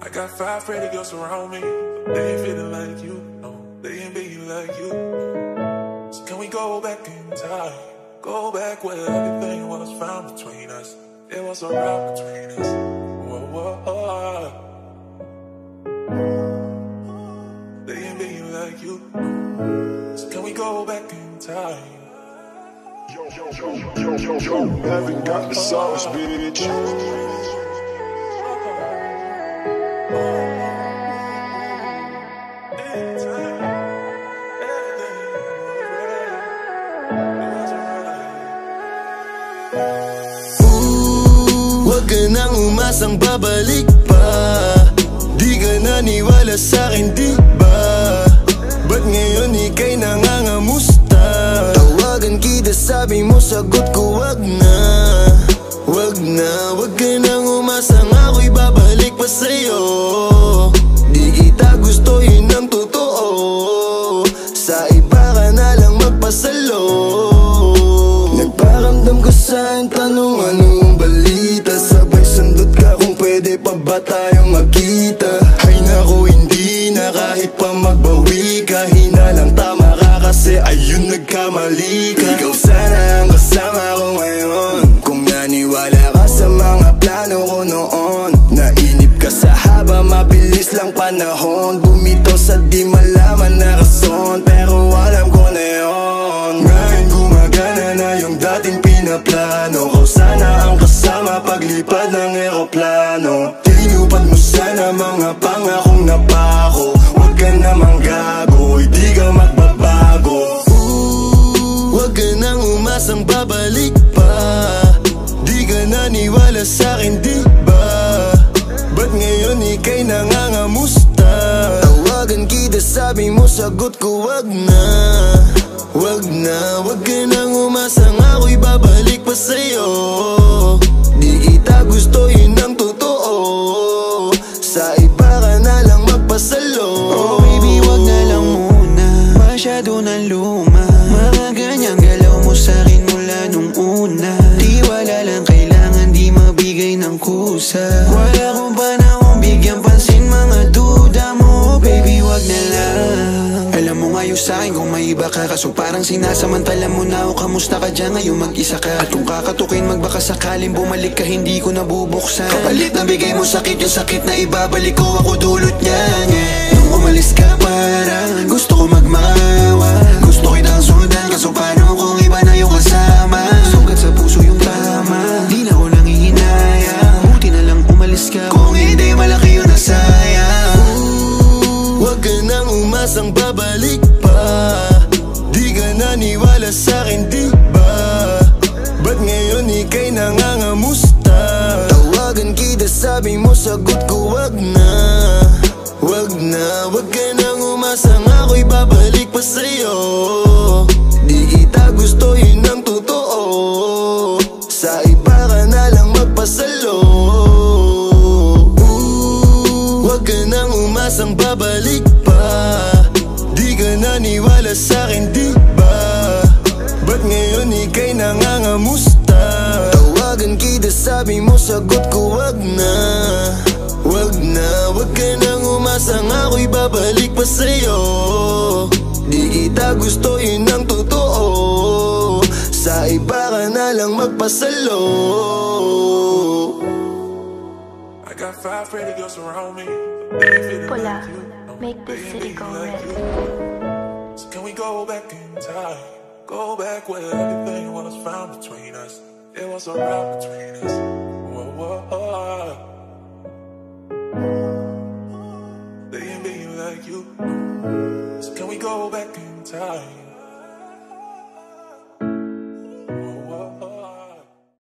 I got 5 pretty girls around me. They ain't feeling like you, no, they ain't being like you. So can we go back in time? Go back where everything was found between us. It was a rock between us. Whoa, whoa, whoa. They ain't being like you. So can we go back in time? Yo, haven't got the sauce, bitch. Huwag ka nang umasang babalik pa. Di ka naniwala sa'kin, di ba? Ba't ngayon ika'y nangangamusta? Tawagan kita, sabi mo, sagot ko wag na. Wag na, wag ka nang umasang ako'y babalik pa sa'yo. Di kita gusto, yun ang totoo. Sa iba ka na lang magpasalo. Nagparamdam ko sa'kin, tanong anong balita. Sabay sundot ka kung pwede pa ba tayong magkita. Ay naku, hindi na kahit pa magbawi ka. Hinalang tama ka kasi ayun nagkamali ka. Ikaw sana ang kasama ko ngayon. Kung naniwala ka sa mga plano ko noon. Nainip ka sa haba, mabilis lang panahon. Bumitaw sa di malaman na rason, pero alam ko na yun. Ngayon gumagana na yung dating pinaplano. Kau sana ang kasama paglipad ng eroplano. Tinupad mo sana mga pangakong napako. Huwag ka namang gago, hindi ka magbabago. Huwag ka nang umasang babalik pa. Di ka naniwala sa'kin, di ba? Ba't ngayon ika'y nangangamusta? Tawagan kita, sabi mo, sagot ko wag na. Wag na, wag ka nang umasang ako'y babalik pa sa'yo. Di kita gusto, yun ang totoo. Sa iba ka na lang magpasalo. Oh baby, wag na lang muna. Masyado na luma. Mga ganyang galaw mo sa'kin mula nung una. Di wala lang kailangan, di mabigay ng kusa. Wala kong panahon bigyan pansin mga duda mo. Baby, wag na lang. Alam mo ngayon sa'kin kung may iba ka. Kaso parang sinasamantala mo na o kamusta ka dyan ngayon mag-isa ka. At kung kakatukin magbaka sakaling bumalik ka, hindi ko nabubuksan. Kapalit na bigay mo sakit, yung sakit na ibabalik ko, ako dulot niyan, yeah. Nung umalis ka parang gusto ko magmakawa. Gusto kitang sundan, kaso paano kung iba na yung kasama? Sugat sa puso yung tama, di na ko nangihinayang. Buti na lang umalis ka, kung hindi malaki yun na sayang. Huwag ka nang umasang babalik pa. Di ka naniwala sa'kin, di ba? Ba't ngayon ika'y nangangamusta? Tawagan kita, sabi mo, sagot ko wag na. Wag na, wag ka nang umasang ako'y babalik pa sa'yo. Di kita gusto, yun ang totoo. Sa iba ka na lang magpasalo. Huwag ka nang umasang babalik pa. Di ka naniwala sa'kin, di ba? Ba't ngayon ika'y nangangamusta? Tawagan kita, sabi mo, sagot ko wag na. Wag na, wag ka nang umasang ako'y babalik pa sa'yo. Di kita gusto, yun ang totoo. Sa iba ka na lang magpasalo. I got 5 pretty girls around me. They ain't feeling Pula, like you, no, make they this ain't city being go like red. you. So can we go back in time? Go back where everything was found between us. It was a rock between us. Whoa, whoa, whoa. They ain't being like you. So can we go back in time?